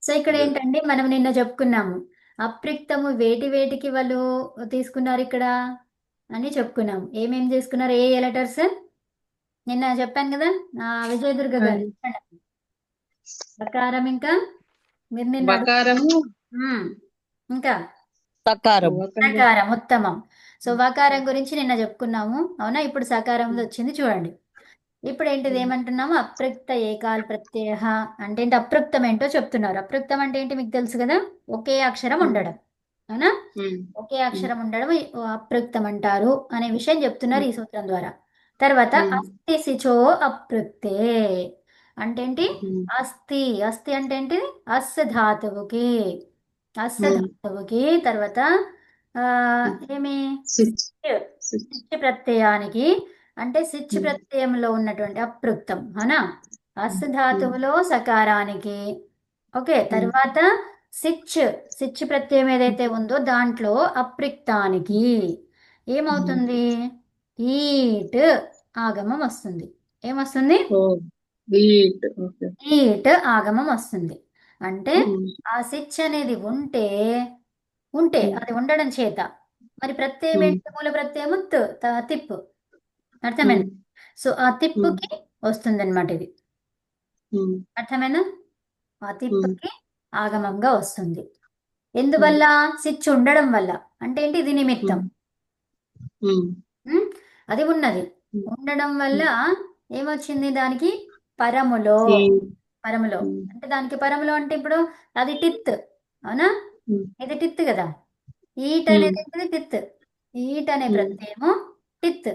So ఇక్కడ ఏంటండి మనం నిన్న చెప్పుకున్నాము అప్రిక్తము వేటి వేటికి వాళ్ళు తీసుకున్నారు ఇక్కడ అని చెప్పుకున్నాము. ఏమేమి తీసుకున్నారు, ఏ లెటర్స్ నిన్న చెప్పాను కదా. విజయదుర్గ గారు అది చెప్పండి. బకారం, ఇంకా మీరు నిన్న బకారము ఇంకా సకారం. సకారం. ఉత్తమం. సో వకారం గురించి నిన్న చెప్పుకున్నాము, అవునా. ఇప్పుడు సకారం వచ్చింది చూడండి. ఇప్పుడు ఏంటిది ఏమంటున్నాము, అప్రక్త ఏకాల్ ప్రత్యయ అంటే ఏంటి, అప్రక్తం ఏంటో చెప్తున్నారు. అప్రక్తం అంటే ఏంటి మీకు తెలుసు కదా, ఒకే అక్షరం ఉండడం, అవునా. ఒకే అక్షరం ఉండడం అప్రక్తం అంటారు అనే విషయం చెప్తున్నారు ఈ సూత్రం ద్వారా. తర్వాత అస్థి శిచో అప్రక్తే అంటే ఏంటి, అస్థి. అస్థి అంటే ఏంటి, అస్ ధాతువుకి, అస్ ధాతువుకి తర్వాత ఏమి సిచ్ సిచ్ ప్రత్యయానికి, అంటే సిచ్ ప్రత్యయంలో ఉన్నటువంటి అప్రక్తం, అవునా. అస్ ధాతువులో సకారానికి, ఓకే. తర్వాత సిచ్, సిచ్ ప్రత్యయం ఏదైతే ఉందో దాంట్లో అప్రిక్తానికి ఏమవుతుంది, ఈట్ ఆగమం వస్తుంది. ఏమొస్తుంది, ఈట్ ఆగమం వస్తుంది. అంటే ఆ సిచ్ అనేది ఉంటే అది ఉండడం చేత మరి ప్రత్యయం ఏంటి, మూల ప్రత్యయము తిప్పు, అర్థమైంది. సో ఆ తిప్పుకి వస్తుంది అనమాట ఇది, అర్థమైనా. ఆ తిప్పుకి ఆగమంగా వస్తుంది. ఎందువల్ల, సిచ్ ఉండడం వల్ల. అంటే ఏంటి, ఇది నిమిత్తం. అది ఉన్నది ఉండడం వల్ల ఏమొచ్చింది దానికి, పరములో. పరములో అంటే దానికి పరములో అంటే ఇప్పుడు అది టిత్, అవునా. ఇది టిత్ కదా. ఈట్ అనేది ఏంటిది, టిత్. ఈట్ అనే ప్రత్యయము టిత్.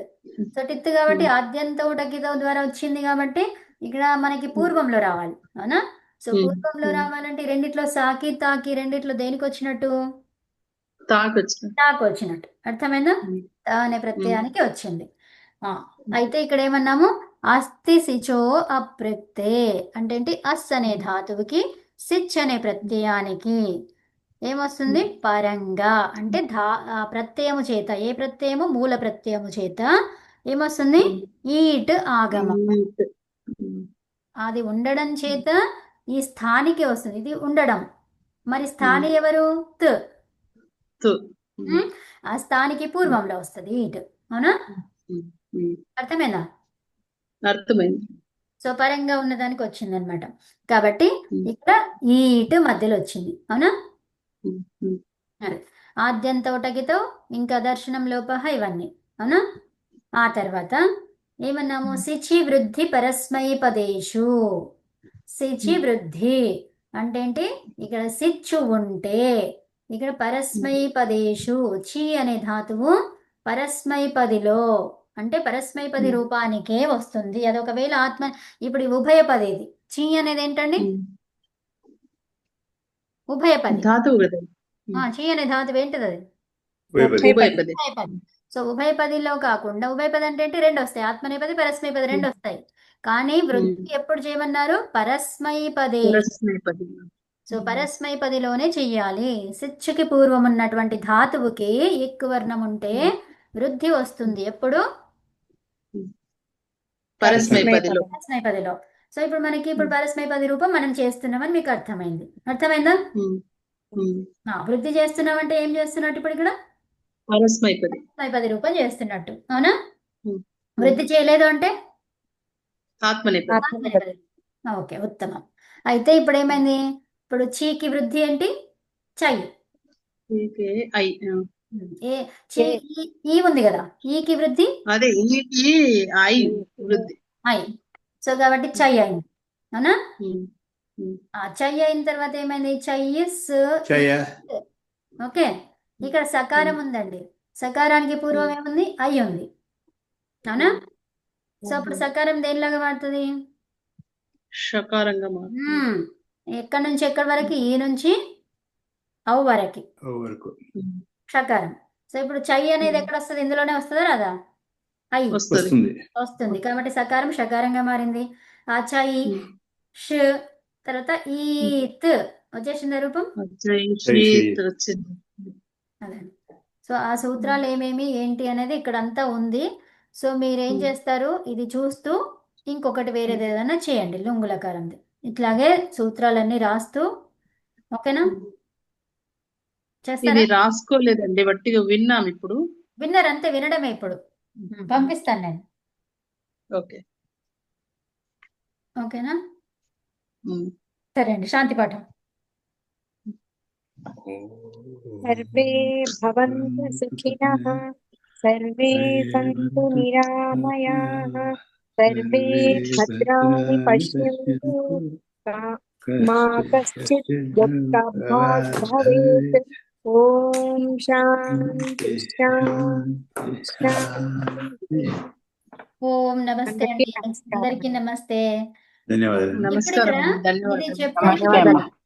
సో టిత్ కాబట్టి ఆద్యంత ఉటకితో ద్వారా వచ్చింది కాబట్టి ఇక్కడ మనకి పూర్వంలో రావాలి, అవునా. సో పూర్వంలో రావాలంటే ఈ రెండిట్లో సాకి తాకి రెండిట్లో దేనికి వచ్చినట్టు, తాకు వచ్చినట్టు, అర్థమైందా. తా అనే ప్రత్యయానికి వచ్చింది. అయితే ఇక్కడ ఏమన్నాము, అస్థి సిచో అప్రత్తే అంటే ఏంటి, అస్ అనే ధాతువుకి సిచ్ అనే ప్రత్యయానికి ఏమొస్తుంది, పరంగా అంటే ప్రత్యయము చేత, ఏ ప్రత్యయము, మూల ప్రత్యయము చేత ఏమొస్తుంది, ఈట్ ఆగమం. అది ఉండడం చేత ఈ స్థానికి వస్తుంది, ఇది ఉండడం. మరి స్థాని ఎవరు, ఆ స్థానికి పూర్వంలో వస్తుంది ఈట్, అవునా. అర్థమైందా. అర్థమైంది. సో పరంగా ఉన్నదానికి వచ్చింది అనమాట. కాబట్టి ఇక్కడ ఈట్ మధ్యలో వచ్చింది, అవునా. ఆద్యంత ఉటకితో ఇంకా దర్శనం లోపహ ఇవన్నీ, అవునా. ఆ తర్వాత ఏమన్నాము, శిచి వృద్ధి పరస్మై పదేషు. శిచి వృద్ధి అంటే ఏంటి, ఇక్కడ సిచ్చు ఉంటే ఇక్కడ పరస్మై పదేషు, చి అనే ధాతువు పరస్మైపదిలో అంటే పరస్మైపది రూపానికే వస్తుంది. అది ఒకవేళ ఆత్మ, ఇప్పుడు ఈ ఉభయపది, ఇది చి అనేది ఏంటండి, ఉభయపది. ధాతువు కదా. చి అనే ధాతువు ఏంటిది, అది ఉభయపది. ఉభయపది. సో ఉభయపదిలో కాకుండా, ఉభయపది అంటే ఏంటి, రెండు వస్తాయి, ఆత్మనేపది పరస్మైపది రెండు వస్తాయి. కానీ వృద్ధి ఎప్పుడు చేయమన్నారు, పరస్మైపదే. సో పరస్మైపదిలోనే చెయ్యాలి. సిచ్చుకి పూర్వం ఉన్నటువంటి ధాతువుకి ఎక్కువ వర్ణం ఉంటే వృద్ధి వస్తుంది ఎప్పుడు, పరస్మైపదిలో. సో ఇప్పుడు మనకి ఇప్పుడు పరస్మైపది రూపం మనం చేస్తున్నామని మీకు అర్థమైంది, అర్థమైందా. వృద్ధి చేస్తున్నామంటే ఏం చేస్తున్నట్టు, ఇప్పుడు ఇక్కడ పరస్మైపది రూపం చేస్తున్నట్టు, అవునా. వృద్ధి చేయలేదు అంటే ఆత్మనేపది. ఓకే, ఉత్తమం. అయితే ఇప్పుడు ఏమైంది, ఇప్పుడు చీకి వృద్ధి ఏంటి, చై. ఈ ఉంది కదా, ఈకి వృద్ధి అదే ఐ. సో కాబట్టి చై అయింది, అవునా. చై అయిన తర్వాత ఏమైంది, చైస్. ఓకే, ఇక్కడ సకారం ఉందండి, సకారానికి పూర్వం ఏముంది, ఐ ఉంది, అవునా. సో అప్పుడు సకారం దేనిలాగా మారుతుంది, షకారంగా ఎక్కడి నుంచి ఎక్కడి వరకు, ఈ నుంచి ఔ వరకు షకారం. సో ఇప్పుడు చై అనేది ఎక్కడ వస్తుంది, ఇందులోనే వస్తుందా రాదా, ఐ వస్తుంది. కాబట్టి సకారం షకారంగా మారింది. ఆ చై ష్ తర్వాత ఈత్ వచ్చేసింది రూపం. అదే. సో ఆ సూత్రాలు ఏమేమి ఏంటి అనేది ఇక్కడ అంతా ఉంది. సో మీరేం చేస్తారు, ఇది చూస్తూ ఇంకొకటి వేరేది ఏదైనా చేయండి, లుంగులకారంది. ఇట్లాగే సూత్రాలన్నీ రాస్తూ ఓకేనా? ఇది చేస్తారా? రాసుకోలేదండి, వట్టిగా విన్నాం ఇప్పుడు. విన్నారు అంతే, వినడమే ఇప్పుడు. పంపిస్తాను నేను. ఓకే. ఓకేనా? సరే అండి, శాంతి పాఠం. सर्वे भवन्तु सुखिनः, सर्वे सन्तु निरामयाः, सर्वे भद्राणि पश्यन्तु, मा कश्चित् दुःखभाग् भवेत्। ॐ शान्ति शान्ति शान्ति। ఓం నమస్తే అందరికీ అండి, నమస్కారం. అందరికీ నమస్తే. ధన్యవాదాలు. ఇప్పుడు నమస్కారం ఇక్కడ అండి, ఇది ధన్యవాదాలు. చెప్పండి. ధన్యవాదాలు.